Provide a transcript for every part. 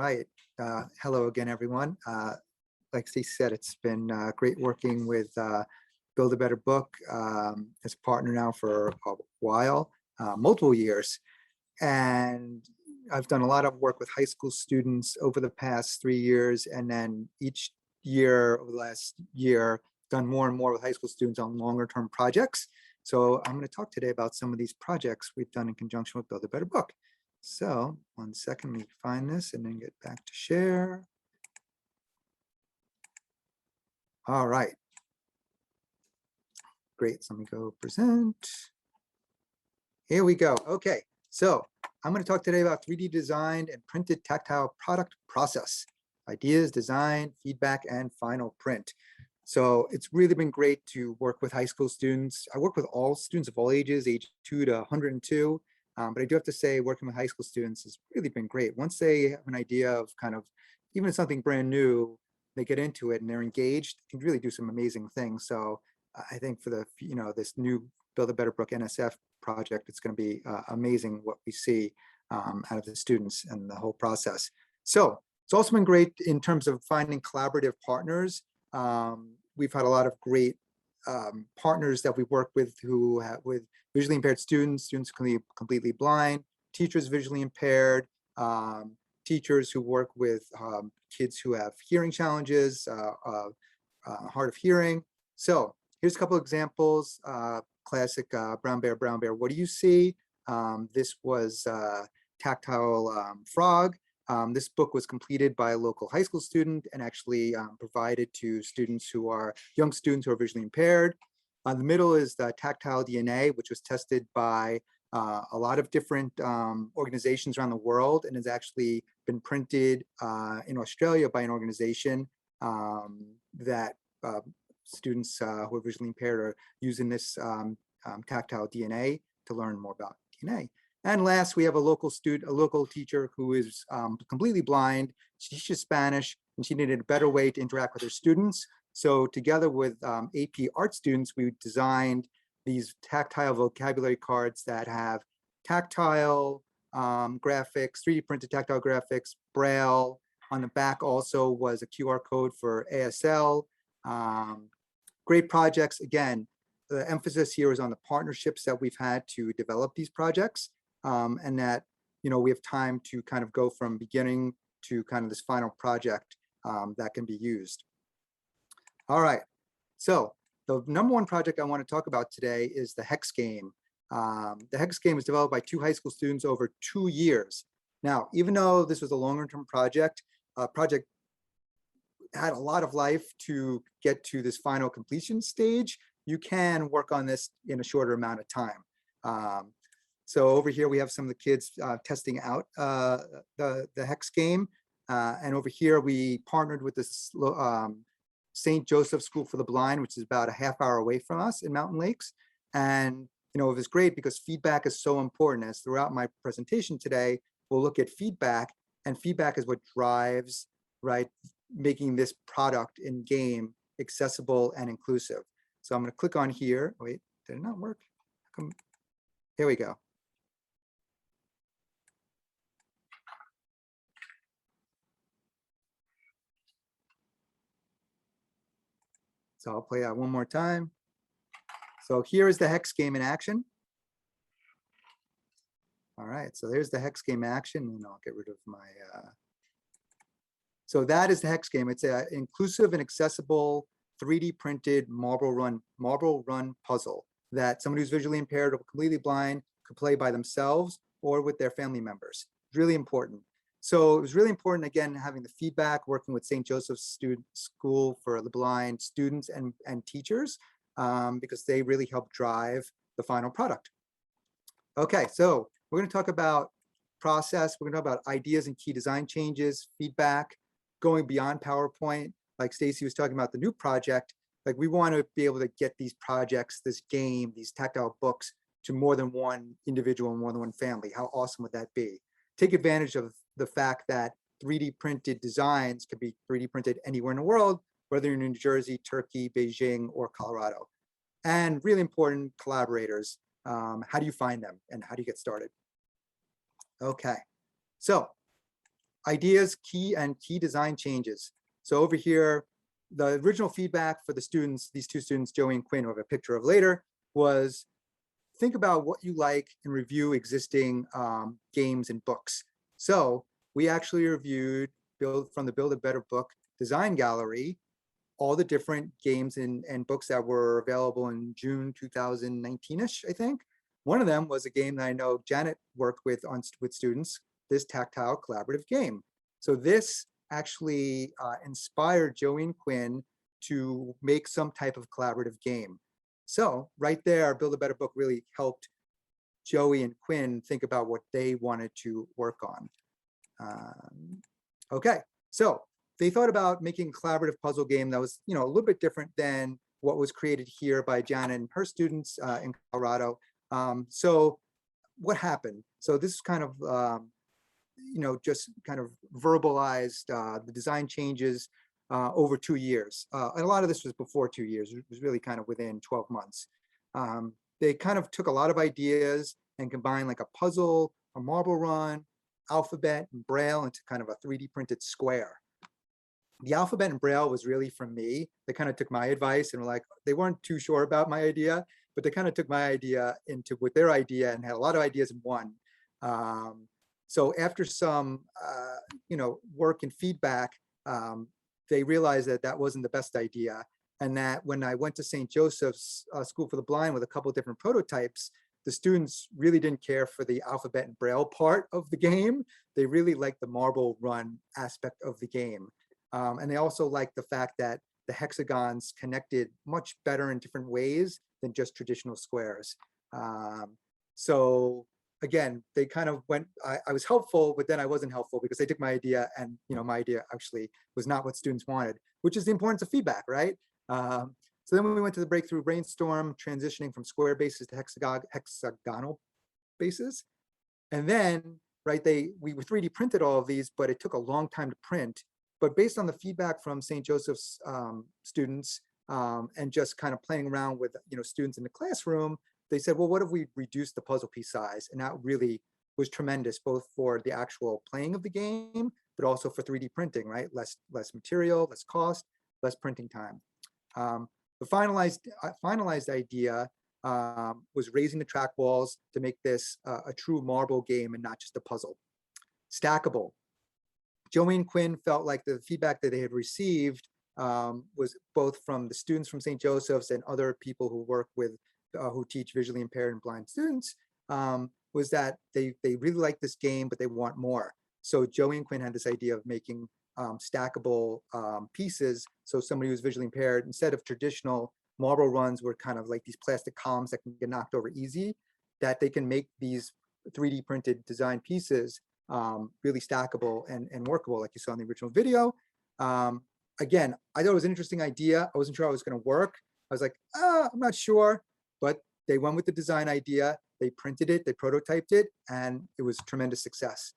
Right. Hello again, everyone. Like Stacey said, it's been great working with Build a Better Book as a partner now for a while, multiple years. And I've done a lot of work with high school students over the past 3 years. And then each year over the last year, done more and more with high school students on longer term projects. So I'm going to talk today about some of these projects we've done in conjunction with Build a Better Book. So 1 second, let me find this and then get back to share. All right. Great. So let me go present. Here we go. Okay. So I'm going to talk today about 3D designed and printed tactile product process, ideas, design, feedback, and final print. So it's really been great to work with high school students. I work with all students of all ages, age 2 to 102. But I do have to say, working with high school students has really been great. Once they have an idea of kind of, even if something brand new, they get into it and they're engaged, can really do some amazing things. So I think for the, this new Build a Better Book NSF project, it's going to be amazing what we see out of the students and the whole process. So it's also been great in terms of finding collaborative partners. We've had a lot of great partners that we work with who have with visually impaired students, students completely blind, teachers visually impaired, teachers who work with kids who have hearing challenges, hard of hearing. So here's a couple examples. Classic brown bear, what do you see? This was Tactile Frog. This book was completed by a local high school student and actually provided to students who are young students who are visually impaired. The middle is the Tactile DNA, which was tested by a lot of different organizations around the world and has actually been printed in Australia by an organization that students who are visually impaired are using this Tactile DNA to learn more about DNA. And last, we have a local teacher who is completely blind. She teaches Spanish, and she needed a better way to interact with her students. So together with AP art students, we designed these tactile vocabulary cards that have tactile graphics, 3D printed tactile graphics, Braille. On the back also was a QR code for ASL. Great projects. Again, the emphasis here is on the partnerships that we've had to develop these projects. And that, we have time to kind of go from beginning to kind of this final project that can be used. All right, so the number one project I want to talk about today is the Hex Game. The Hex Game was developed by 2 high school students over 2 years. Now, even though this was a longer term project, had a lot of life to get to this final completion stage, you can work on this in a shorter amount of time. So over here, we have some of the kids testing out the Hex Game. And over here, we partnered with this St. Joseph School for the Blind, which is about a half-hour away from us in Mountain Lakes. And, it was great because feedback is so important. As throughout my presentation today, we'll look at feedback, and feedback is what drives, right, making this product in game accessible and inclusive. So I'm going to click on here. Wait, did it not work? Here we go. So I'll play that one more time. So here is the Hex Game in action. All right, so there's the Hex Game action, and I'll get rid of my, so that is the Hex Game. It's an inclusive and accessible 3D printed marble run puzzle that somebody who's visually impaired or completely blind could play by themselves or with their family members. Really important. So it was really important, again, having the feedback, working with St. Joseph's School for the Blind students and teachers, because they really help drive the final product. Okay, so we're going to talk about process. We're going to talk about ideas and key design changes, feedback, going beyond PowerPoint. Like Stacey was talking about the new project, like we want to be able to get these projects, this game, these tactile books to more than one individual, more than one family. How awesome would that be? Take advantage of the fact that 3D printed designs can be 3D printed anywhere in the world, whether you're in New Jersey, Turkey, Beijing, or Colorado. And really important, collaborators. How do you find them and how do you get started? Okay, so ideas, key design changes. So over here, the original feedback for the students, these two students, Joey and Quinn, who I have a picture of later, was think about what you like and review existing games and books. So we actually reviewed from the Build a Better Book design gallery, all the different games and books that were available in June 2019-ish, I think. One of them was a game that I know Janet worked with students, this Tactile collaborative game. So this actually inspired Joey and Quinn to make some type of collaborative game. So right there, Build a Better Book really helped Joey and Quinn think about what they wanted to work on. Okay, so they thought about making a collaborative puzzle game that was, a little bit different than what was created here by Janet and her students in Colorado. So what happened? So this is kind of, just kind of verbalized the design changes over 2 years. And a lot of this was before 2 years. It was really kind of within 12 months. They kind of took a lot of ideas and combined like a puzzle, a marble run, alphabet, and braille into kind of a 3D printed square. The alphabet and braille was really from me. They kind of took my advice and were like, they weren't too sure about my idea, but they kind of took my idea with their idea and had a lot of ideas in one. So after some, work and feedback, they realized that that wasn't the best idea. And that when I went to St. Joseph's School for the Blind with a couple of different prototypes, the students really didn't care for the alphabet and braille part of the game. They really liked the marble run aspect of the game. And they also liked the fact that the hexagons connected much better in different ways than just traditional squares. So again, they kind of went, I was helpful, but then I wasn't helpful because they took my idea and, my idea actually was not what students wanted, which is the importance of feedback, right? So then we went to the breakthrough brainstorm, transitioning from square bases to hexagonal bases. And then, right, we 3D printed all of these, but it took a long time to print. But based on the feedback from St. Joseph's students and just kind of playing around with, students in the classroom, they said, well, what if we reduce the puzzle piece size? And that really was tremendous, both for the actual playing of the game, but also for 3D printing, right? Less material, less cost, less printing time. The finalized idea was raising the track walls to make this a true marble game and not just a puzzle. Stackable. Joey and Quinn felt like the feedback that they had received was both from the students from St. Joseph's and other people who work with, who teach visually impaired and blind students, was that they really like this game, but they want more. So Joey and Quinn had this idea of making stackable pieces. So somebody who's visually impaired, instead of traditional marble runs were kind of like these plastic columns that can get knocked over easy, that they can make these 3D printed design pieces really stackable and workable, like you saw in the original video. Again, I thought it was an interesting idea. I wasn't sure how it was going to work. I was like, I'm not sure, but they went with the design idea. They printed it, they prototyped it, and it was a tremendous success.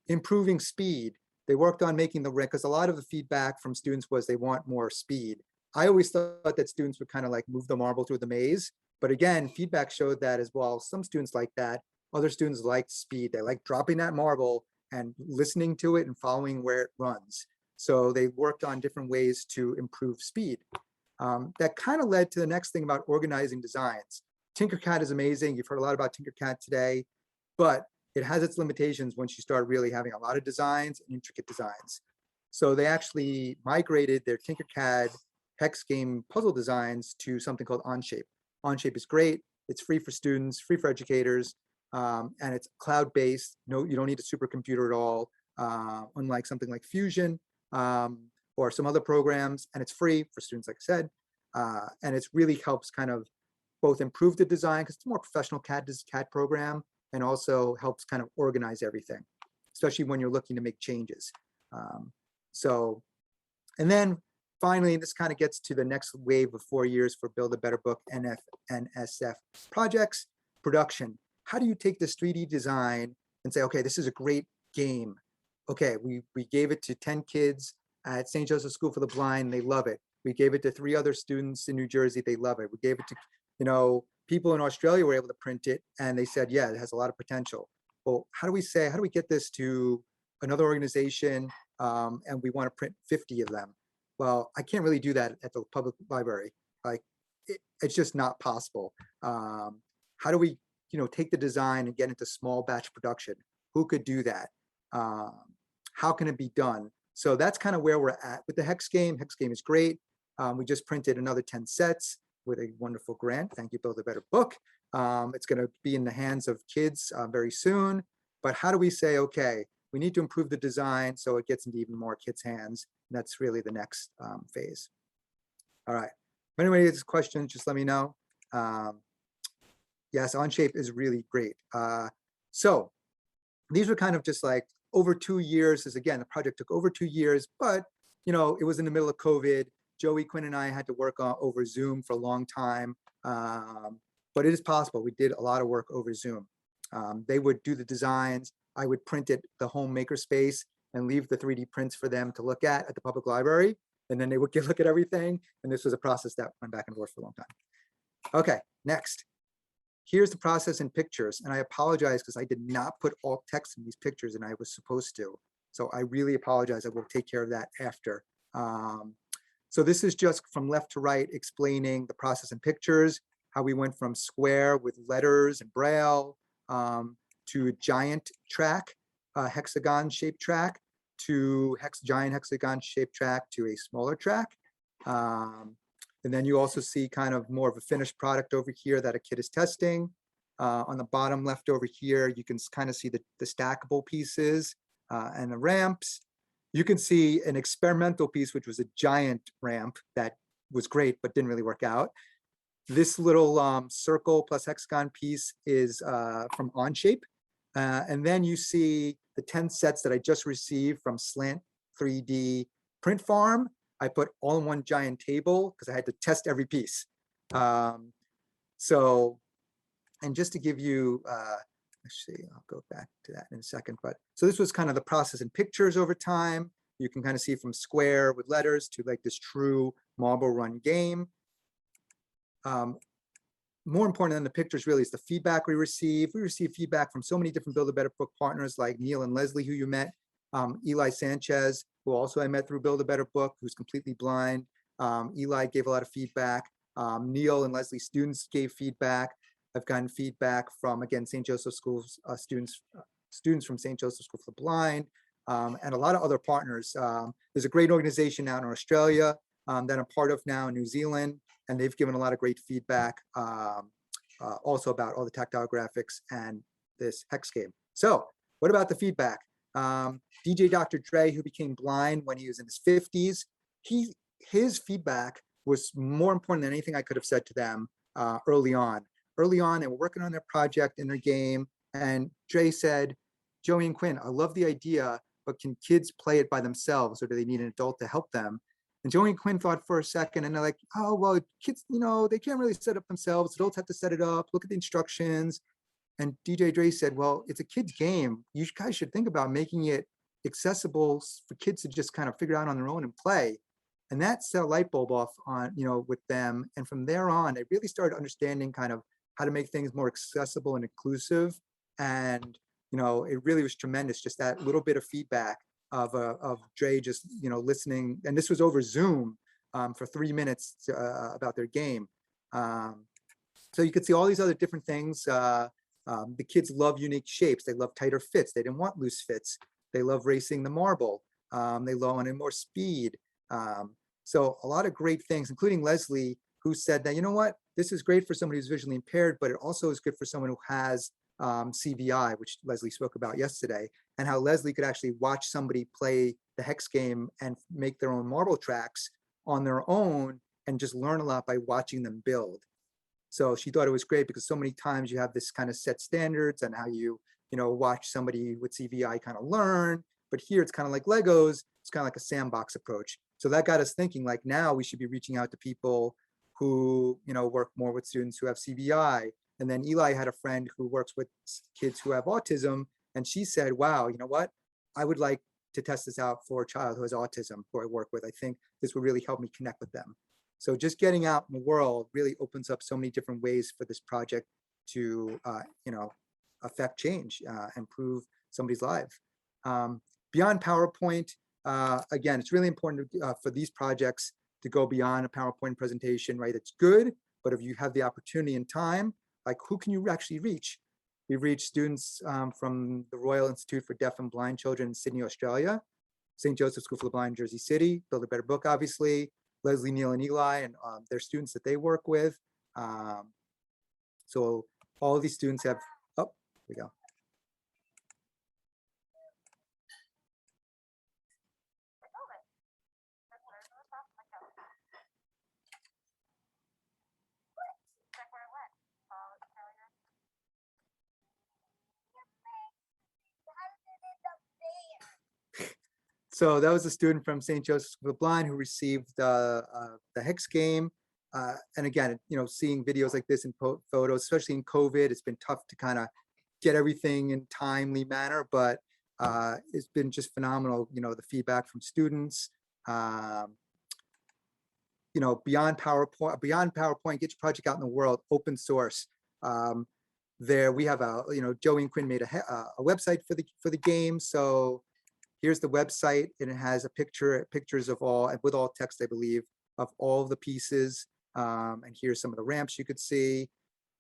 Improving speed. They worked on making the because a lot of the feedback from students was they want more speed. I always thought that students would kind of like move the marble through the maze. But again, feedback showed that as well. Some students like that. Other students like speed. They like dropping that marble and listening to it and following where it runs. So they worked on different ways to improve speed. That kind of led to the next thing about organizing designs. Tinkercad is amazing. You've heard a lot about Tinkercad today, but it has its limitations once you start really having a lot of designs and intricate designs. So they actually migrated their Tinkercad Hex Game puzzle designs to something called Onshape. Onshape is great. It's free for students, free for educators, and it's cloud-based. No, you don't need a supercomputer at all, unlike something like Fusion or some other programs, and it's free for students, like I said, and it really helps kind of both improve the design because it's a more professional CAD program, and also helps kind of organize everything, especially when you're looking to make changes. And then finally, this kind of gets to the next wave of 4 years for Build a Better Book NF and SF projects. Production. How do you take this 3D design and say, okay, this is a great game. Okay, we gave it to 10 kids at St. Joseph's School for the Blind. They love it. We gave it to 3 other students in New Jersey. They love it. We gave it to, people in Australia were able to print it and they said, yeah, it has a lot of potential. Well, how do we get this to another organization and we want to print 50 of them. Well, I can't really do that at the public library. Like it's just not possible. How do we, take the design and get into small batch production? Who could do that? How can it be done? So that's kind of where we're at with the Hex Game. Hex Game is great. We just printed another 10 sets with a wonderful grant. Thank you, Build a Better Book. It's going to be in the hands of kids very soon. But how do we say, okay, we need to improve the design so it gets into even more kids' hands? And that's really the next phase. All right. If anybody has questions, just let me know. Yes, Onshape is really great. So these were kind of just like over 2 years. As again, the project took over 2 years, but it was in the middle of COVID. Joey, Quinn, and I had to work over Zoom for a long time, but it is possible. We did a lot of work over Zoom. They would do the designs. I would print it the home makerspace and leave the 3D prints for them to look at the public library, and then they would look at everything. And this was a process that went back and forth for a long time. Okay, next. Here's the process in pictures, and I apologize because I did not put alt text in these pictures, and I was supposed to. So I really apologize. I will take care of that after. So this is just from left to right explaining the process in pictures, how we went from square with letters and braille to a giant track, hexagon shaped track, to giant hexagon shaped track to a smaller track. And then you also see kind of more of a finished product over here that a kid is testing. On the bottom left over here, you can kind of see the stackable pieces and the ramps. You can see an experimental piece, which was a giant ramp that was great, but didn't really work out. This little circle plus hexagon piece is from Onshape. And then you see the 10 sets that I just received from Slant 3D Print Farm. I put all in one giant table because I had to test every piece. And just to give you, let's see, I'll go back to that in a second. But so this was kind of the process in pictures over time. You can kind of see from square with letters to like this true marble run game. More important than the pictures really is the feedback we receive. We receive feedback from so many different Build a Better Book partners like Neil and Leslie, who you met, Eli Sanchez, who also I met through Build a Better Book, who's completely blind. Eli gave a lot of feedback. Neil and Leslie students gave feedback. I've gotten feedback from, again, St. Joseph Schools students from St. Joseph School for the Blind, and a lot of other partners. There's a great organization now in Australia that I'm part of now in New Zealand, and they've given a lot of great feedback also about all the tactile graphics and this Hex Game. So what about the feedback? DJ Dr. Dre, who became blind when he was in his 50s, his feedback was more important than anything I could have said to them early on. Early on, they were working on their project in their game, and Dre said, Joey and Quinn, I love the idea, but can kids play it by themselves, or do they need an adult to help them? And Joey and Quinn thought for a second, and they're like, oh, well, kids, they can't really set up themselves. Adults have to set it up, look at the instructions. And DJ Dre said, well, it's a kid's game. You guys should think about making it accessible for kids to just kind of figure out on their own and play. And that set a light bulb off on, with them. And from there on, they really started understanding kind of how to make things more accessible and inclusive. And, it really was tremendous, just that little bit of feedback of Dre just, listening. And this was over Zoom for 3 minutes about their game. So you could see all these other different things. The kids love unique shapes. They love tighter fits. They didn't want loose fits. They love racing the marble. They wanted more speed. So a lot of great things, including Leslie, who said that, you know what, this is great for somebody who's visually impaired, but it also is good for someone who has CVI, which Leslie spoke about yesterday, and how Leslie could actually watch somebody play the Hex Game and make their own marble tracks on their own and just learn a lot by watching them build. So she thought it was great because so many times you have this kind of set standards and how you watch somebody with CVI kind of learn, but here it's kind of like Legos. It's kind of like a sandbox approach. So that got us thinking, like, now we should be reaching out to people who, work more with students who have CVI. And then Eli had a friend who works with kids who have autism. And she said, wow, you know what? I would like to test this out for a child who has autism who I work with. I think this would really help me connect with them. So just getting out in the world really opens up so many different ways for this project to, affect change, improve somebody's life. Beyond PowerPoint, again, it's really important for these projects to go beyond a PowerPoint presentation, right? It's good, but if you have the opportunity and time, like who can you actually reach? We've reached students from the Royal Institute for Deaf and Blind Children in Sydney, Australia, St. Joseph's School for the Blind, Jersey City, Build a Better Book, obviously, Leslie, Neil, and Eli, and their students that they work with. So all of these students have, oh, here we go. So that was a student from St. Joseph's School for the Blind who received the Hex Game. And again, seeing videos like this in photos, especially in COVID, it's been tough to kind of get everything in timely manner, but it's been just phenomenal, the feedback from students. Beyond PowerPoint, get your project out in the world, open source. There we have Joey and Quinn made a website for the game. So here's the website, and it has pictures of all, and with all text, I believe, of all the pieces. And here's some of the ramps you could see.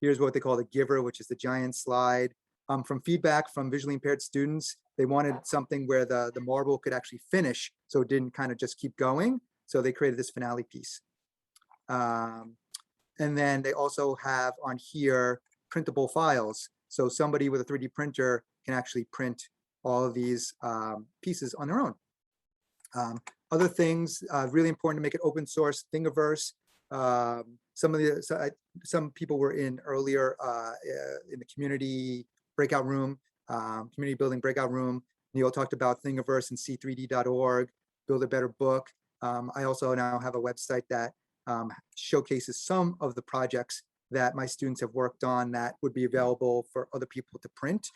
Here's what they call the giver, which is the giant slide. From feedback from visually impaired students, they wanted something where the marble could actually finish, so it didn't kind of just keep going. So they created this finale piece. And then they also have on here printable files. So somebody with a 3D printer can actually print all of these pieces on their own. Other things really important to make it open source, Thingiverse. Some people were in earlier in the community breakout room, community building breakout room. Neil talked about Thingiverse and c3d.org, Build a Better Book. I also now have a website that showcases some of the projects that my students have worked on that would be available for other people to print.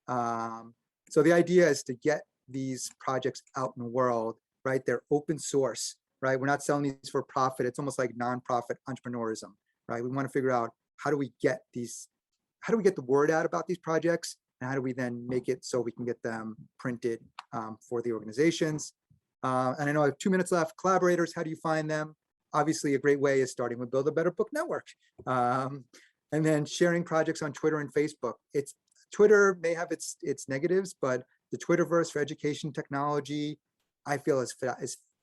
So the idea is to get these projects out in the world, right? They're open source, right? We're not selling these for profit. It's almost like nonprofit entrepreneurism, right? We want to figure out how do we get the word out about these projects, and how do we then make it so we can get them printed for the organizations. And I know I have 2 minutes left. Collaborators, how do you find them? Obviously, a great way is starting with Build a Better Book Network. And then sharing projects on Twitter and Facebook. Twitter may have its negatives, but the Twitterverse for education technology, I feel is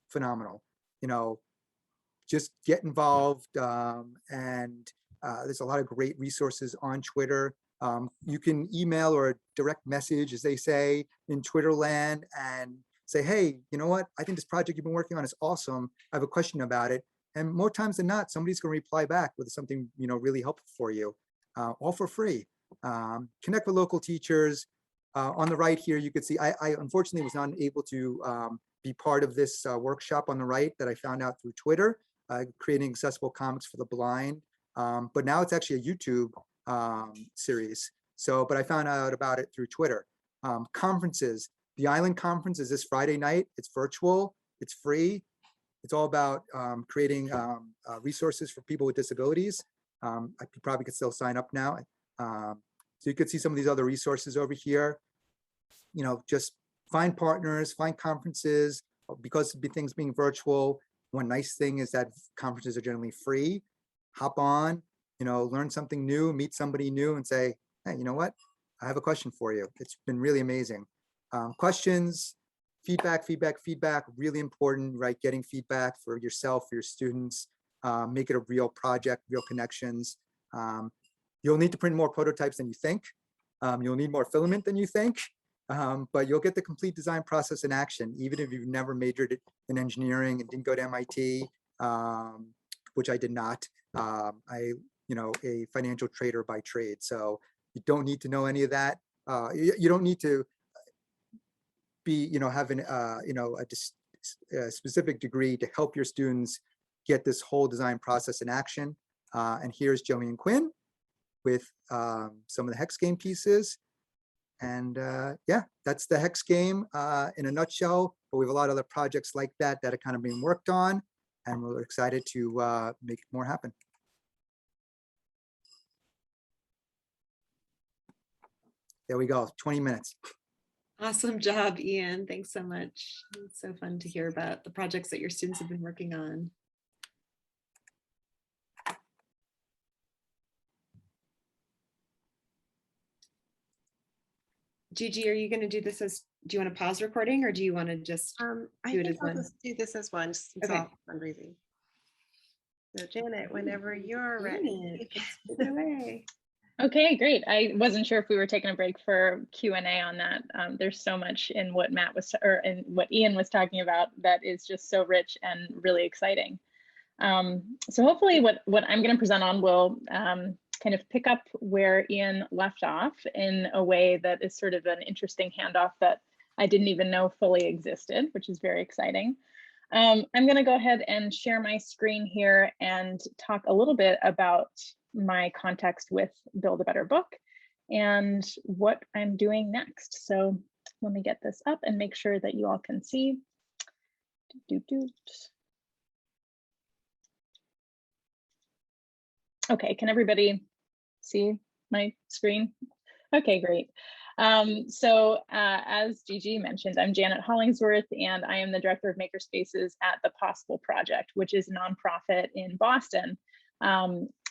phenomenal. Just get involved, and there's a lot of great resources on Twitter. You can email or direct message, as they say in Twitter land, and say, hey, you know what? I think this project you've been working on is awesome. I have a question about it. And more times than not, somebody's going to reply back with something really helpful for you, all for free. Connect with local teachers. On the right here, you could see, I unfortunately was not able to be part of this workshop on the right that I found out through Twitter, creating accessible comics for the blind. But now it's actually a YouTube series. But I found out about it through Twitter. Conferences. The Island Conference is this Friday night. It's virtual. It's free. It's all about creating resources for people with disabilities. You probably could still sign up now. So you could see some of these other resources over here. Just find partners, find conferences. Because of things being virtual, one nice thing is that conferences are generally free. Hop on, learn something new, meet somebody new, and say, hey, you know what? I have a question for you. It's been really amazing. Questions, feedback, really important, right? Getting feedback for yourself, for your students, make it a real project, real connections. You'll need to print more prototypes than you think. You'll need more filament than you think, but you'll get the complete design process in action, even if you've never majored in engineering and didn't go to MIT, which I did not. A financial trader by trade. So you don't need to know any of that. You don't need to be, having, a specific degree to help your students get this whole design process in action. And here's Joey and Quinn with some of the Hex Game pieces. And yeah, that's the Hex Game in a nutshell. But we have a lot of other projects like that that are kind of being worked on, and we're excited to make more happen. There we go, 20 minutes. Awesome job, Ian. Thanks so much. It's so fun to hear about the projects that your students have been working on. Gigi, are you going to do this as, do you want to pause recording or do you want to just I do it think as I'll one? just do this as one, just since Okay. all fundraising. So Janet, whenever you're ready. Take it away. Okay, great. I wasn't sure if we were taking a break for Q&A on that. There's so much in what Matt was, or in what Ian was talking about that is just so rich and really exciting. So hopefully what I'm going to present on will kind of pick up where Ian left off in a way that is sort of an interesting handoff that I didn't even know fully existed, which is very exciting. I'm going to go ahead and share my screen here and talk a little bit about my context with Build a Better Book and what I'm doing next. So let me get this up and make sure that you all can see. Okay, can everybody see my screen? Okay, great. As Gigi mentioned, I'm Janet Hollingsworth, and I am the Director of Makerspaces at the Possible Project, which is a nonprofit in Boston.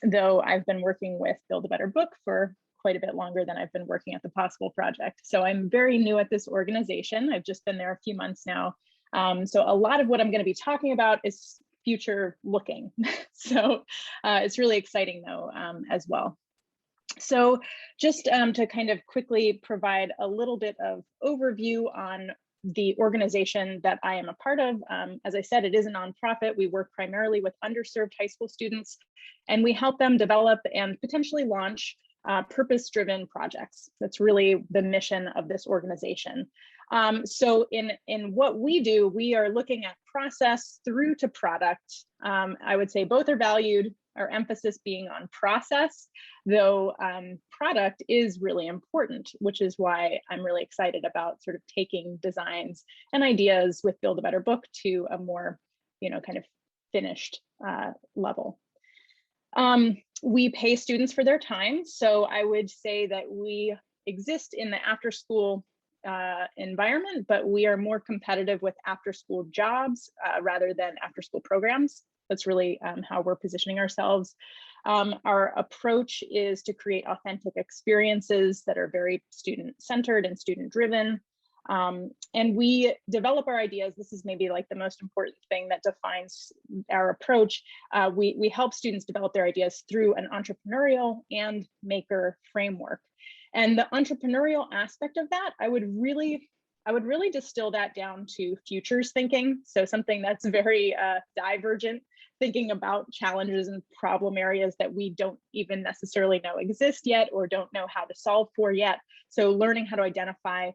Though I've been working with Build a Better Book for quite a bit longer than I've been working at the Possible Project. So I'm very new at this organization. I've just been there a few months now. So a lot of what I'm going to be talking about is future looking. So it's really exciting though, as well. So just to kind of quickly provide a little bit of overview on the organization that I am a part of. As I said, it is a nonprofit. We work primarily with underserved high school students, and we help them develop and potentially launch purpose-driven projects. That's really the mission of this organization. So in what we do, we are looking at process through to product. I would say both are valued, our emphasis being on process, though product is really important, which is why I'm really excited about sort of taking designs and ideas with Build a Better Book to a more, kind of finished level. We pay students for their time. So I would say that we exist in the after school environment, but we are more competitive with after school jobs rather than after school programs. That's really how we're positioning ourselves. Our approach is to create authentic experiences that are very student-centered and student-driven. And we develop our ideas. This is maybe like the most important thing that defines our approach. We help students develop their ideas through an entrepreneurial and maker framework. And the entrepreneurial aspect of that, I would really distill that down to futures thinking. So something that's very divergent, thinking about challenges and problem areas that we don't even necessarily know exist yet or don't know how to solve for yet. So learning how to identify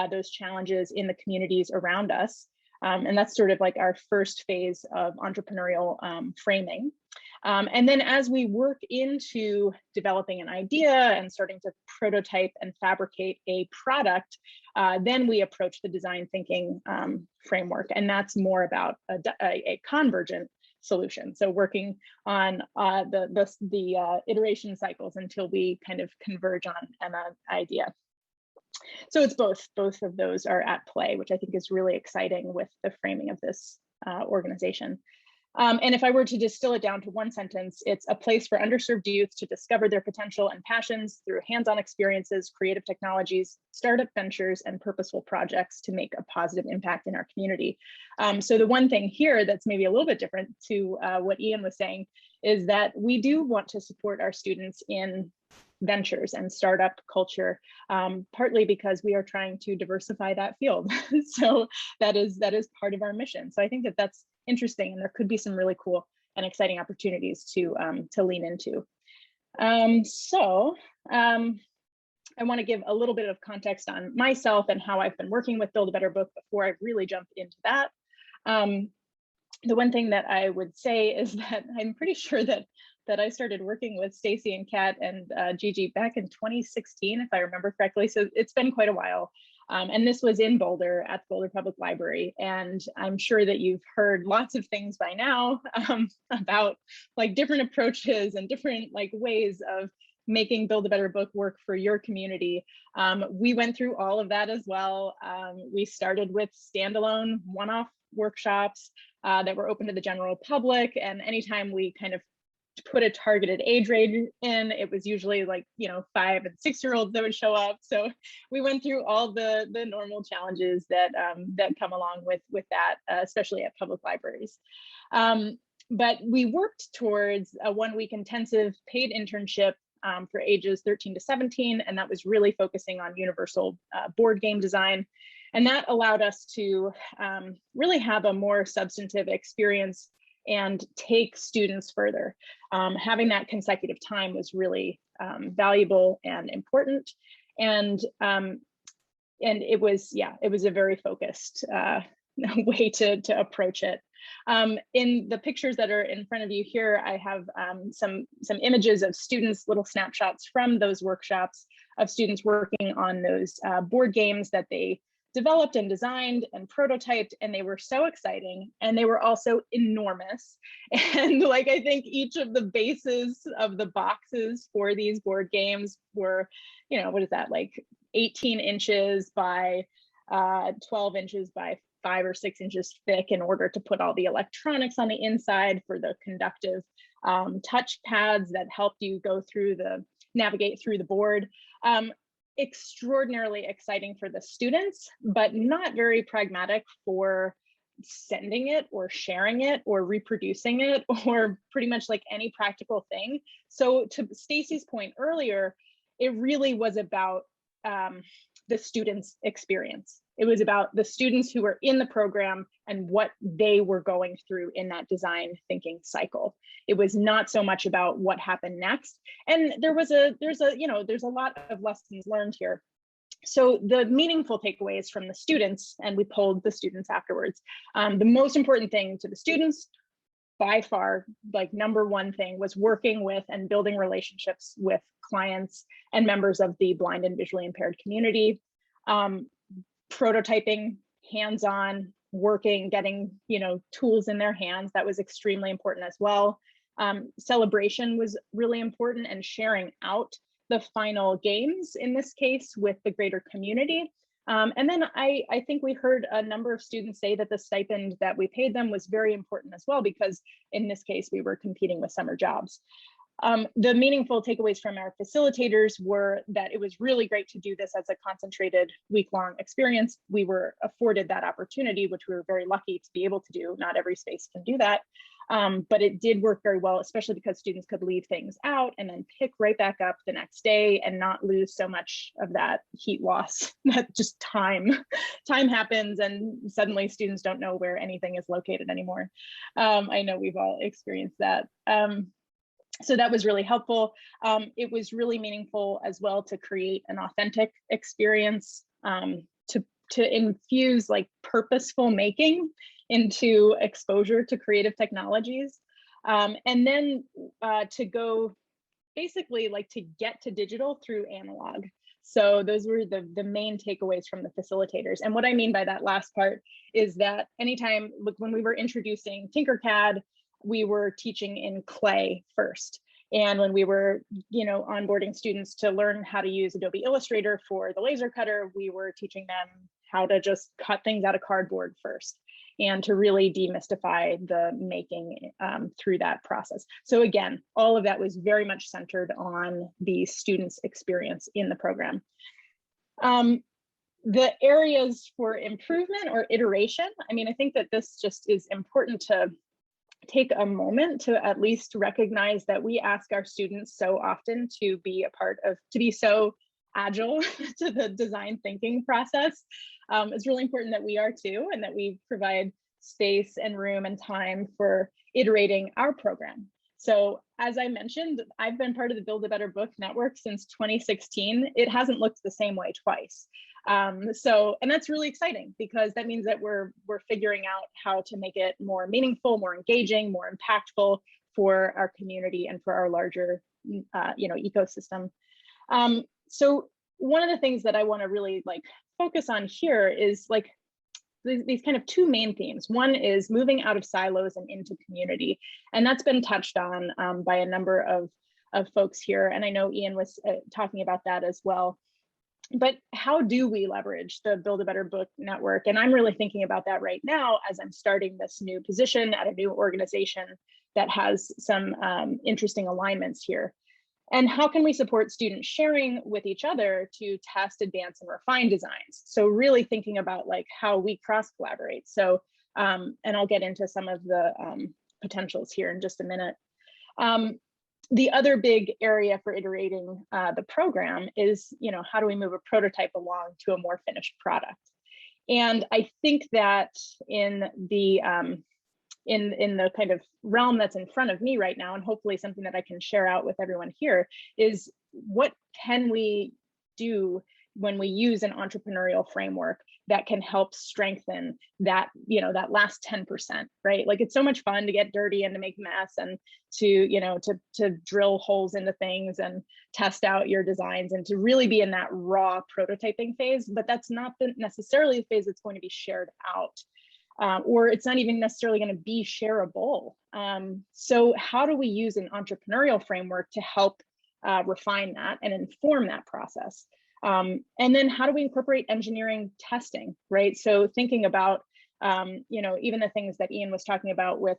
those challenges in the communities around us. And that's sort of like our first phase of entrepreneurial framing. And then as we work into developing an idea and starting to prototype and fabricate a product, then we approach the design thinking framework. And that's more about a convergent solution. So working on the iteration cycles until we kind of converge on an idea. So it's both of those are at play, which I think is really exciting with the framing of this organization. And if I were to distill it down to one sentence, it's a place for underserved youth to discover their potential and passions through hands-on experiences, creative technologies, startup ventures, and purposeful projects to make a positive impact in our community. So the one thing here that's maybe a little bit different to what Ian was saying is that we do want to support our students in ventures and startup culture, partly because we are trying to diversify that field. So that is part of our mission. So I think that that's interesting, and there could be some really cool and exciting opportunities to lean into. I want to give a little bit of context on myself and how I've been working with Build a Better Book before I really jump into that. The one thing that I would say is that I'm pretty sure that I started working with Stacy and Kat and Gigi back in 2016, if I remember correctly. So it's been quite a while. And this was in Boulder at the Boulder Public Library. And I'm sure that you've heard lots of things by now about like different approaches and different like ways of making Build a Better Book work for your community. We went through all of that as well. We started with standalone one-off workshops that were open to the general public. And anytime we kind of put a targeted age range in, it was usually like, 5 and 6 year olds that would show up. So we went through all the normal challenges that that come along with that, especially at public libraries. But we worked towards a 1-week intensive paid internship for ages 13 to 17, and that was really focusing on universal board game design. And that allowed us to really have a more substantive experience and take students further. Having that consecutive time was really valuable and important. And it was a very focused way to approach it. In the pictures that are in front of you here, I have some images of students, little snapshots from those workshops of students working on those board games that they developed and designed and prototyped, and they were so exciting, and they were also enormous. And like, I think each of the bases of the boxes for these board games were, what is that, like 18 inches by 12 inches by 5 or 6 inches thick, in order to put all the electronics on the inside for the conductive touch pads that helped you navigate through the board. Extraordinarily exciting for the students, but not very pragmatic for sending it or sharing it or reproducing it, or pretty much like any practical thing. So to Stacy's point earlier, it really was about the students' experience. It was about the students who were in the program and what they were going through in that design thinking cycle. It was not so much about what happened next. And there's a lot of lessons learned here. So the meaningful takeaways from the students, and we polled the students afterwards, the most important thing to the students, by far, like #1 thing, was working with and building relationships with clients and members of the blind and visually impaired community. Prototyping, hands-on, working, getting tools in their hands, that was extremely important as well. Celebration was really important, and sharing out the final games, in this case, with the greater community. And then I think we heard a number of students say that the stipend that we paid them was very important as well, because in this case, we were competing with summer jobs. The meaningful takeaways from our facilitators were that it was really great to do this as a concentrated week-long experience. We were afforded that opportunity, which we were very lucky to be able to do. Not every space can do that, but it did work very well, especially because students could leave things out and then pick right back up the next day and not lose so much of that heat loss. That just time happens, and suddenly students don't know where anything is located anymore. I know we've all experienced that. So that was really helpful. It was really meaningful as well to create an authentic experience, to infuse like purposeful making into exposure to creative technologies, and then to go basically like to get to digital through analog. So those were the main takeaways from the facilitators. And what I mean by that last part is that anytime, when we were introducing Tinkercad, we were teaching in clay first. And when we were, onboarding students to learn how to use Adobe Illustrator for the laser cutter, we were teaching them how to just cut things out of cardboard first, and to really demystify the making through that process. So again, all of that was very much centered on the students' experience in the program. The areas for improvement or iteration, I think that this just is important to take a moment to at least recognize that we ask our students so often to be to be so agile to the design thinking process. It's really important that we are too, and that we provide space and room and time for iterating our program. So as I mentioned, I've been part of the Build a Better Book network since 2016. It hasn't looked the same way twice. And that's really exciting, because that means that we're figuring out how to make it more meaningful, more engaging, more impactful for our community and for our larger, ecosystem. So one of the things that I want to really focus on here is these kind of two main themes. One is moving out of silos and into community, and that's been touched on by a number of folks here, and I know Ian was talking about that as well. But how do we leverage the Build a Better Book network? And I'm really thinking about that right now as I'm starting this new position at a new organization that has some interesting alignments here. And how can we support student sharing with each other to test, advance, and refine designs? So really thinking about like how we cross collaborate. So, and I'll get into some of the potentials here in just a minute. The other big area for iterating the program is, how do we move a prototype along to a more finished product? And I think that in the kind of realm that's in front of me right now, and hopefully something that I can share out with everyone here, is what can we do when we use an entrepreneurial framework that can help strengthen that, that last 10%, right? Like, it's so much fun to get dirty and to make mess and to drill holes into things and test out your designs and to really be in that raw prototyping phase, but that's not necessarily the phase that's going to be shared out. Or it's not even necessarily going to be shareable. So how do we use an entrepreneurial framework to help refine that and inform that process? And then how do we incorporate engineering testing, right? So thinking about, even the things that Ian was talking about with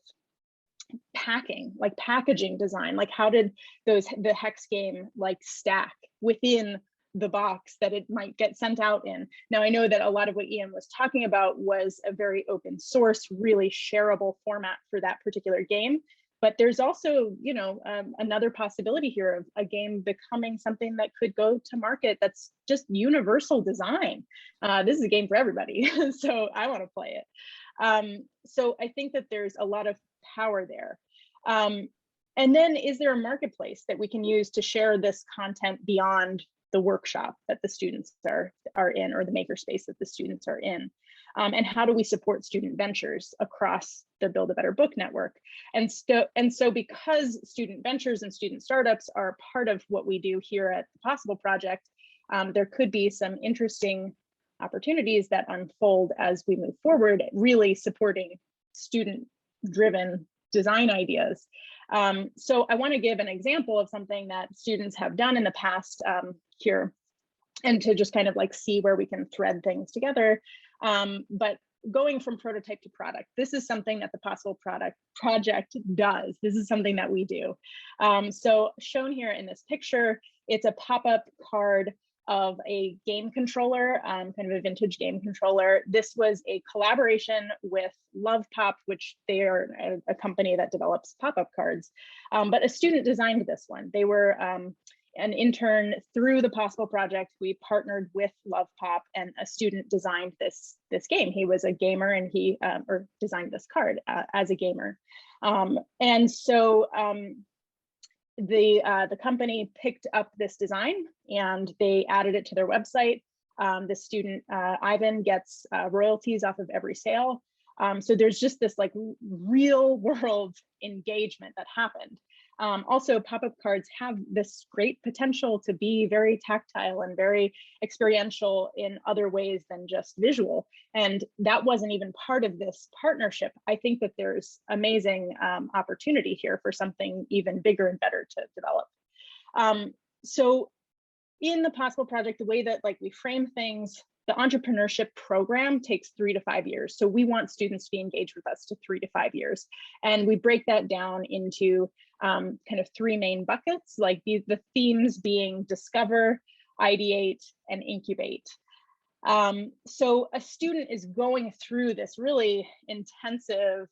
packing, like packaging design, like how did the Hex game like stack within the box that it might get sent out in. Now, I know that a lot of what Ian was talking about was a very open source, really shareable format for that particular game. But there's also, another possibility here of a game becoming something that could go to market that's just universal design. This is a game for everybody, so I want to play it. So I think that there's a lot of power there. And then is there a marketplace that we can use to share this content beyond the workshop that the students are in, or the makerspace that the students are in? And how do we support student ventures across the Build a Better Book network? And so because student ventures and student startups are part of what we do here at the Possible Project, there could be some interesting opportunities that unfold as we move forward, really supporting student-driven design ideas. So I want to give an example of something that students have done in the past here, and to just kind of like see where we can thread things together. But going from prototype to product, this is something that the Possible Project does. This is something that we do. So shown here in this picture, it's a pop-up card of a game controller, kind of a vintage game controller. This was a collaboration with Love Pop, which they are a company that develops pop-up cards. But a student designed this one. They were an intern through the Possible Project. We partnered with Love Pop, and a student designed this game. He was a gamer, and he or designed this card as a gamer. And so the company picked up this design and they added it to their website. The student, Ivan, gets royalties off of every sale. So there's just this like real world engagement that happened. Also, pop-up cards have this great potential to be very tactile and very experiential in other ways than just visual. And that wasn't even part of this partnership. I think that there's amazing opportunity here for something even bigger and better to develop. So in the Possible Project, the way that like we frame things, the entrepreneurship program takes 3 to 5 years. So we want students to be engaged with us to 3 to 5 years. And we break that down into kind of 3 main buckets, like the themes being discover, ideate, and incubate. So a student is going through this really intensive,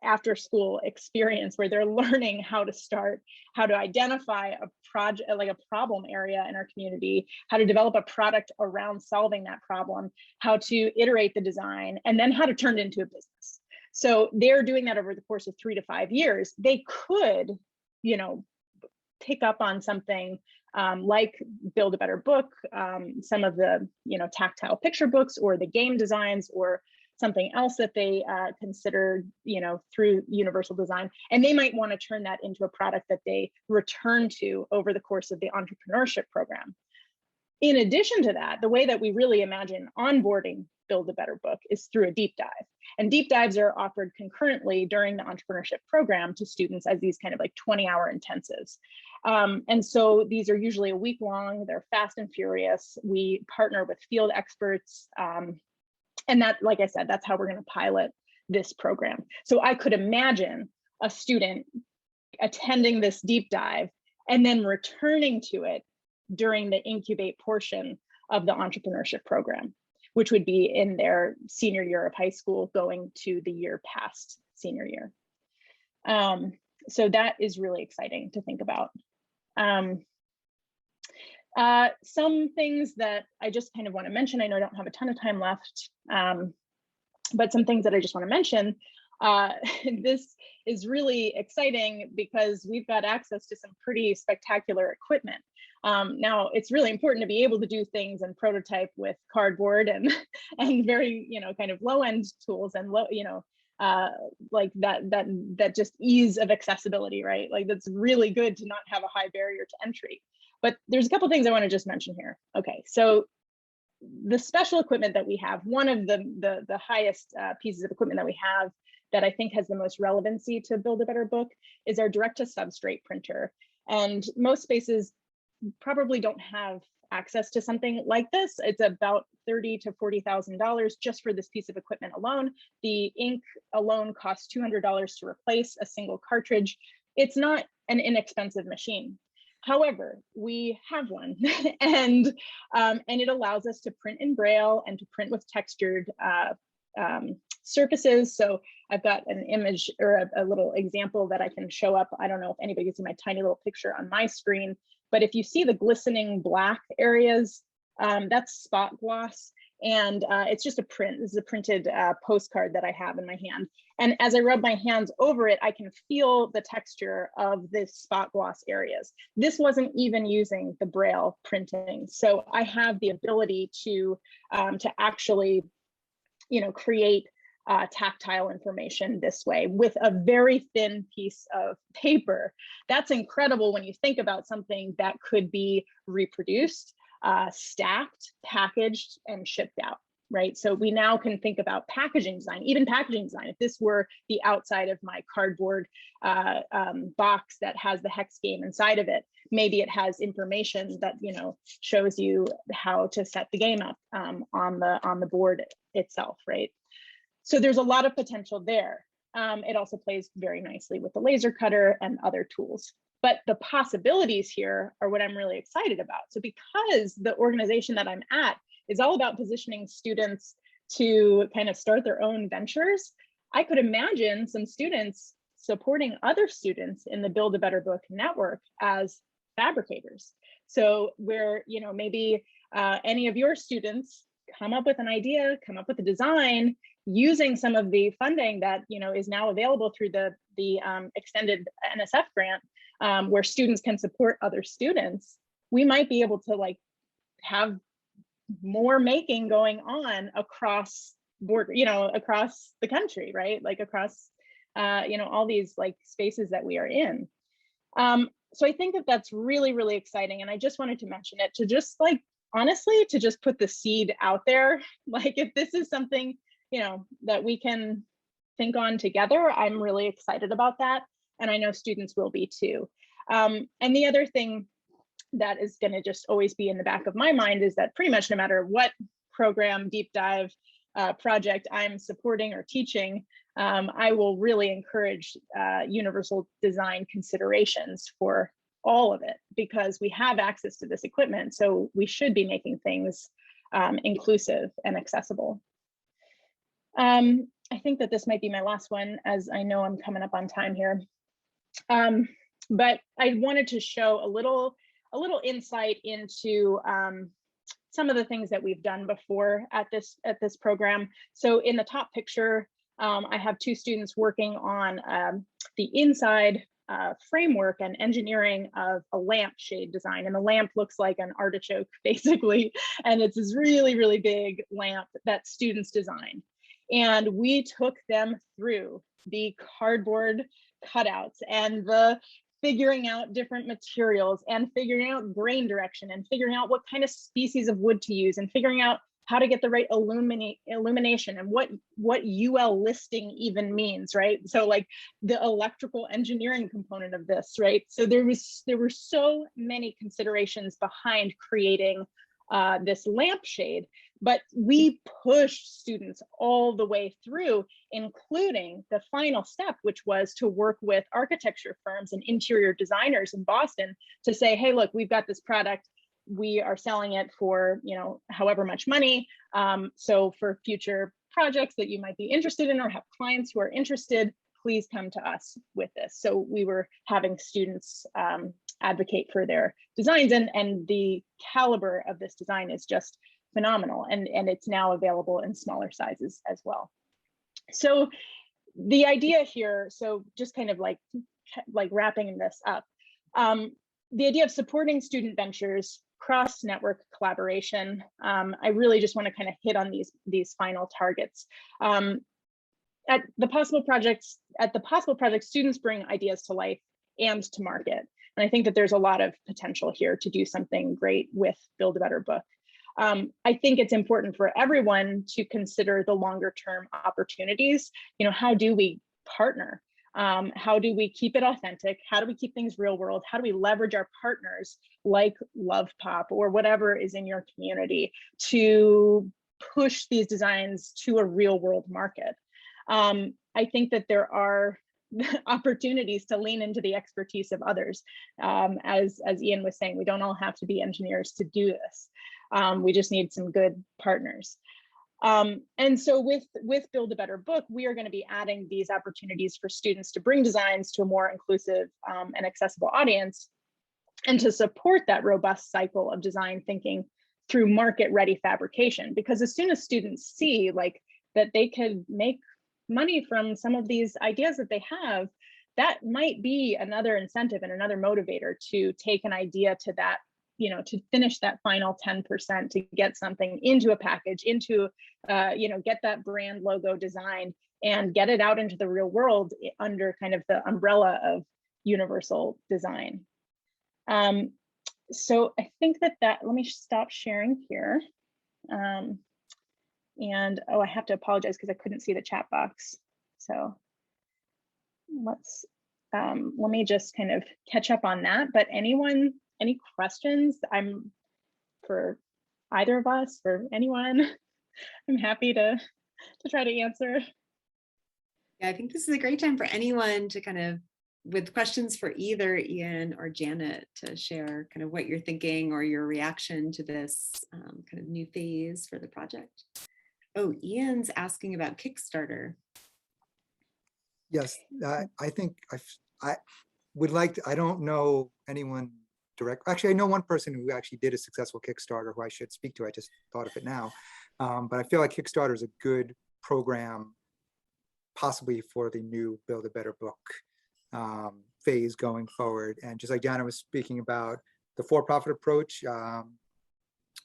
after school experience where they're learning how to start, how to identify a project, like a problem area in our community, how to develop a product around solving that problem, how to iterate the design, and then how to turn it into a business. So they're doing that over the course of 3 to 5 years. They could, pick up on something like Build a Better Book, some of the, tactile picture books, or the game designs, or something else that they consider, through universal design. And they might want to turn that into a product that they return to over the course of the entrepreneurship program. In addition to that, the way that we really imagine onboarding Build a Better Book is through a deep dive. And deep dives are offered concurrently during the entrepreneurship program to students as these kind of like 20-hour intensives. And so these are usually a week long, they're fast and furious. We partner with field experts. And that, like I said, that's how we're going to pilot this program. So I could imagine a student attending this deep dive and then returning to it during the incubate portion of the entrepreneurship program, which would be in their senior year of high school going to the year past senior year. So that is really exciting to think about. Some things that I just kind of want to mention, I know I don't have a ton of time left, but some things that I just want to mention. This is really exciting because we've got access to some pretty spectacular equipment. Now, it's really important to be able to do things and prototype with cardboard and very, kind of low end tools and low, like that just ease of accessibility, right? Like that's really good to not have a high barrier to entry. But there's a couple things I want to just mention here. Okay, so the special equipment that we have, one of the highest pieces of equipment that we have that I think has the most relevancy to Build a Better Book is our direct to substrate printer. And most spaces probably don't have access to something like this. It's about $30,000 to $40,000 just for this piece of equipment alone. The ink alone costs $200 to replace a single cartridge. It's not an inexpensive machine. However, we have one, and it allows us to print in Braille and to print with textured surfaces. So I've got an image or a little example that I can show up. I don't know if anybody can see my tiny little picture on my screen, but if you see the glistening black areas, that's spot gloss. And it's just a print. This is a printed postcard that I have in my hand. And as I rub my hands over it, I can feel the texture of this spot gloss areas. This wasn't even using the Braille printing. So I have the ability to actually, create tactile information this way with a very thin piece of paper. That's incredible when you think about something that could be reproduced, stacked, packaged, and shipped out, right? So we now can think about packaging design, even packaging design. If this were the outside of my cardboard box that has the Hex Game inside of it, maybe it has information that shows you how to set the game up on the board itself, right? So there's a lot of potential there. It also plays very nicely with the laser cutter and other tools. But the possibilities here are what I'm really excited about. So because the organization that I'm at is all about positioning students to kind of start their own ventures, I could imagine some students supporting other students in the Build a Better Book network as fabricators. So where, maybe any of your students come up with an idea, come up with a design using some of the funding that is now available through the extended NSF grant, where students can support other students. We might be able to have more making going on across border, across the country, right? Like across all these spaces that we are in. So I think that that's really, really exciting. And I just wanted to mention it to just honestly, to just put the seed out there. If this is something, that we can think on together, I'm really excited about that. And I know students will be too. And the other thing that is going to just always be in the back of my mind is that pretty much no matter what program, deep dive project I'm supporting or teaching, I will really encourage universal design considerations for all of it, because we have access to this equipment. So we should be making things inclusive and accessible. I think that this might be my last one, as I know I'm coming up on time here. But I wanted to show a little insight into some of the things that we've done before at this program. So in the top picture, I have two students working on the inside framework and engineering of a lamp shade design. And the lamp looks like an artichoke, basically. And it's this really, really big lamp that students designed. And we took them through the cardboard cutouts and the figuring out different materials and figuring out grain direction and figuring out what kind of species of wood to use and figuring out how to get the right illumination and what UL listing even means, right? So like the electrical engineering component of this, right? So there were so many considerations behind creating this lampshade, but we pushed students all the way through, including the final step, which was to work with architecture firms and interior designers in Boston to say, hey, look, we've got this product. We are selling it for, you know, however much money. So for future projects that you might be interested in or have clients who are interested, please come to us with this. So we were having students advocate for their designs, and the caliber of this design is just phenomenal, and it's now available in smaller sizes as well. So the idea here, so just kind of like wrapping this up, the idea of supporting student ventures, cross-network collaboration. I really just want to kind of hit on these final targets. At the Possible Projects, students bring ideas to life and to market. And I think that there's a lot of potential here to do something great with Build a Better Book. I think it's important for everyone to consider the longer term opportunities. You know, how do we partner? How do we keep it authentic? How do we keep things real world? How do we leverage our partners like Love Pop or whatever is in your community to push these designs to a real world market? I think that there are opportunities to lean into the expertise of others. As Ian was saying, we don't all have to be engineers to do this. We just need some good partners. And so with Build a Better Book, we are going to be adding these opportunities for students to bring designs to a more inclusive and accessible audience, and to support that robust cycle of design thinking through market-ready fabrication. Because as soon as students see like that they could make money from some of these ideas that they have, that might be another incentive and another motivator to take an idea to that, you know, to finish that final 10%, to get something into a package, into, you know, get that brand logo designed and get it out into the real world under kind of the umbrella of universal design. So I think that let me stop sharing here. And oh, I have to apologize because I couldn't see the chat box. So let me just kind of catch up on that. But anyone, any questions? I'm for either of us, for anyone, I'm happy to try to answer. Yeah, I think this is a great time for anyone to kind of, with questions for either Ian or Janet, to share kind of what you're thinking or your reaction to this kind of new phase for the project. Oh, Ian's asking about Kickstarter. Yes, I think I would like to, I don't know anyone direct. Actually, I know one person who actually did a successful Kickstarter who I should speak to. I just thought of it now. But I feel like Kickstarter is a good program, possibly for the new Build a Better Book phase going forward. And just like Jana was speaking about the for-profit approach, you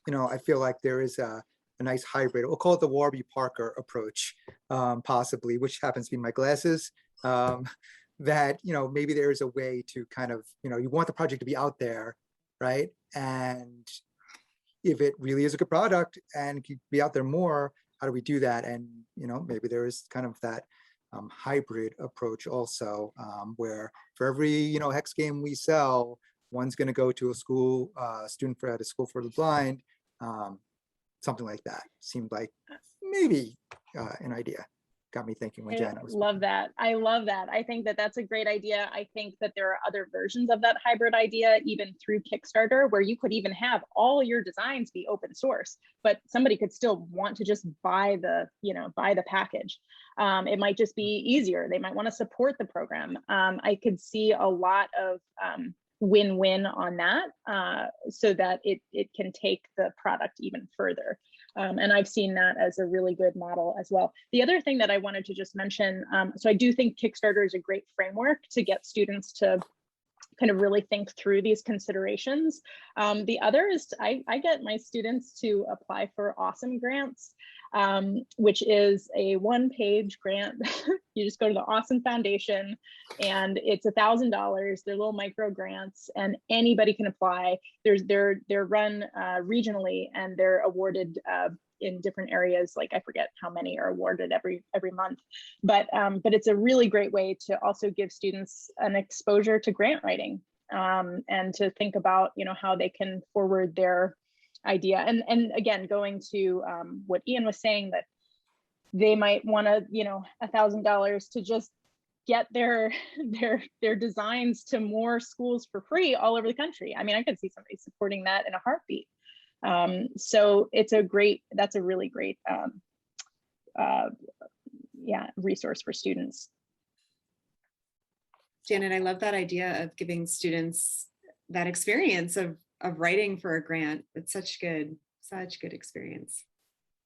know, I feel like there is a nice hybrid. We'll call it the Warby Parker approach, possibly, which happens to be my glasses. That, you know, maybe there is a way to kind of, you know, you want the project to be out there, right? And if it really is a good product and could be out there more, how do we do that? And, you know, maybe there is kind of that hybrid approach also, where for every, you know, Hex game we sell, one's going to go to a school, student at a school for the blind. Something like that seemed like maybe an idea. Got me thinking when Janet was. Love that. I love that. I think that that's a great idea. I think that there are other versions of that hybrid idea, even through Kickstarter, where you could even have all your designs be open source, but somebody could still want to just buy the, you know, buy the package. It might just be easier. They might want to support the program. I could see a lot of win-win on that, so that it can take the product even further. And I've seen that as a really good model as well. The other thing that I wanted to just mention, so I do think Kickstarter is a great framework to get students to kind of really think through these considerations. The other is I get my students to apply for Awesome Grants, which is a one-page grant. You just go to the Awesome Foundation and it's $1,000. They're little micro grants and anybody can apply. They're run regionally and they're awarded in different areas. Like I forget how many are awarded every month, but it's a really great way to also give students an exposure to grant writing and to think about, you know, how they can forward their idea. And again, going to what Ian was saying, that they might want to, you know, $1,000 to just get their designs to more schools for free all over the country. I mean, I could see somebody supporting that in a heartbeat. So that's a really great resource for students. Janet, I love that idea of giving students that experience of writing for a grant. It's such good experience.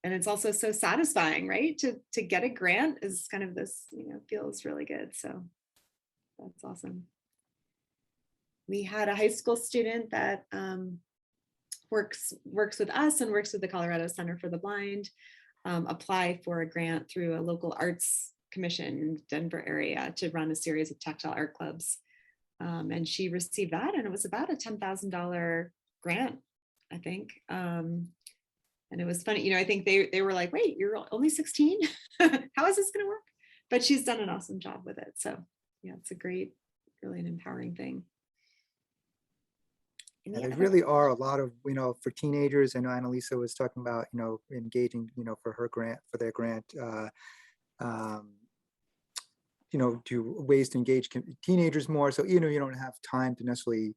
And it's also so satisfying, right? To get a grant is kind of this, you know, feels really good. So that's awesome. We had a high school student that works with us and works with the Colorado Center for the Blind, apply for a grant through a local arts commission in the Denver area to run a series of tactile art clubs. And she received that, and it was about a $10,000 grant, I think. And it was funny, you know, I think they were like, wait, you're only 16? How is this gonna work? But she's done an awesome job with it. So yeah, it's a great, really an empowering thing. And there really are a lot of, you know, for teenagers. I know Annalisa was talking about, you know, engaging, you know, for her grant, for their grant, you know, to ways to engage teenagers more. So, you know, you don't have time to necessarily,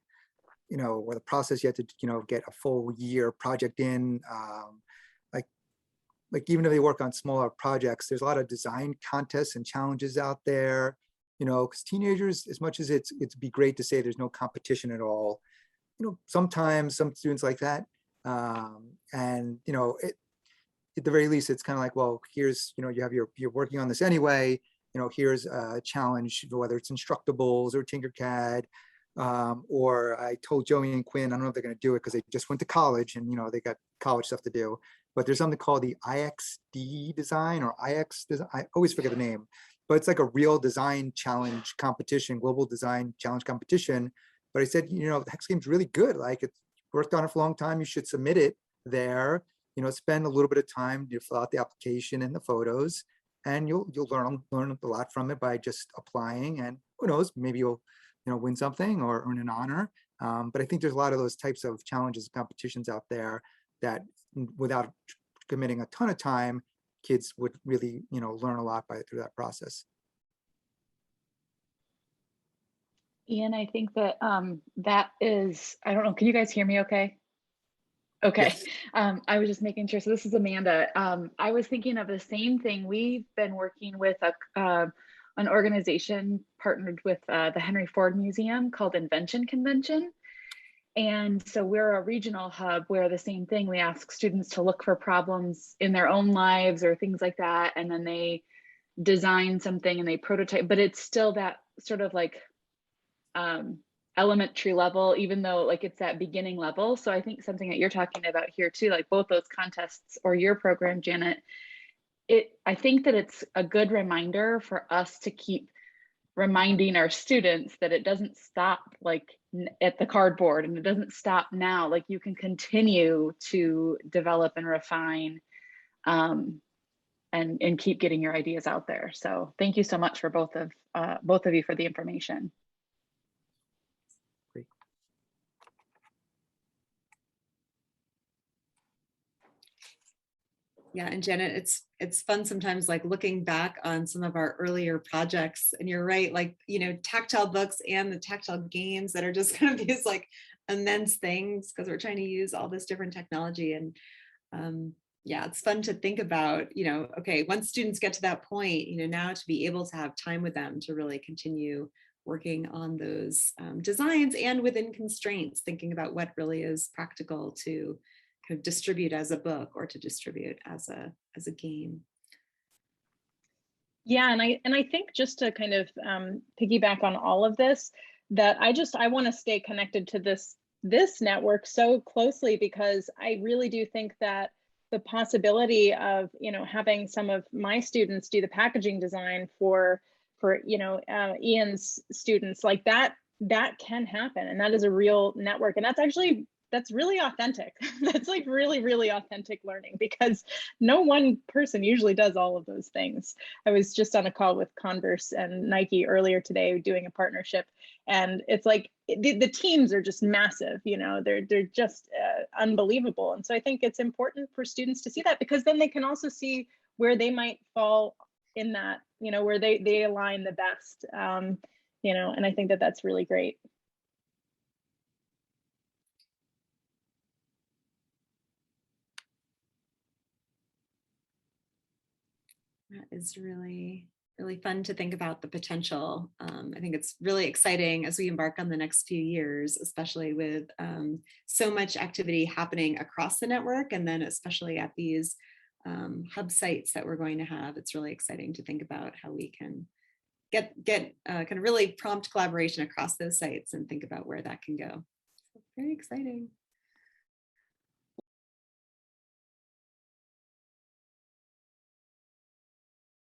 you know, or the process, you have to, you know, get a full year project in, like even if they work on smaller projects, there's a lot of design contests and challenges out there, you know, because teenagers, as much as it'd be great to say there's no competition at all, you know, sometimes some students like that. And, you know, at the very least, it's kind of like, well, here's, you know, you're working on this anyway, you know, here's a challenge, whether it's Instructables or Tinkercad, or I told Joey and Quinn, I don't know if they're going to do it because they just went to college and, you know, they got college stuff to do, but there's something called the IXD design or IX design. I always forget the name, but it's like a real design challenge competition, global design challenge competition. But I said, you know, the Hex Game's really good. Like, it's worked on it for a long time. You should submit it there, you know, spend a little bit of time to fill out the application and the photos, and you'll learn a lot from it by just applying. And who knows, maybe you'll, you know, win something or earn an honor. But I think there's a lot of those types of challenges and competitions out there that without committing a ton of time, kids would really, you know, learn a lot through that process. Ian, I think that that is, I don't know, can you guys hear me okay? Okay. Yes. I was just making sure. So this is Amanda. I was thinking of the same thing. We've been working with an organization partnered with the Henry Ford Museum called Invention Convention. And so we're a regional hub where the same thing, we ask students to look for problems in their own lives or things like that. And then they design something and they prototype, but it's still that sort of like elementary level, even though like it's that beginning level. So I think something that you're talking about here too, like both those contests or your program, Janet, I think that it's a good reminder for us to keep reminding our students that it doesn't stop like at the cardboard, and it doesn't stop now. Like you can continue to develop and refine and keep getting your ideas out there. So thank you so much for both of you for the information. Great. Yeah, and Janet, it's fun sometimes like looking back on some of our earlier projects, and you're right, like, you know, tactile books and the tactile games that are just kind of these like immense things because we're trying to use all this different technology. And yeah, it's fun to think about, you know, okay, once students get to that point, you know, now to be able to have time with them to really continue working on those designs and within constraints, thinking about what really is practical to kind of distribute as a book or to distribute as a game. Yeah, and I think just to kind of piggyback on all of this, that I want to stay connected to this network so closely, because I really do think that the possibility of, you know, having some of my students do the packaging design for you know, Ian's students, like that can happen, and that is a real network, and that's really authentic. That's like really, really authentic learning, because no one person usually does all of those things. I was just on a call with Converse and Nike earlier today doing a partnership, and it's like the teams are just massive, you know, they're just unbelievable. And so I think it's important for students to see that, because then they can also see where they might fall in that, you know, where they align the best, you know, and I think that that's really great. That is really, really fun to think about the potential. I think it's really exciting as we embark on the next few years, especially with so much activity happening across the network, and then especially at these hub sites that we're going to have. It's really exciting to think about how we can get kind of really prompt collaboration across those sites and think about where that can go. So very exciting.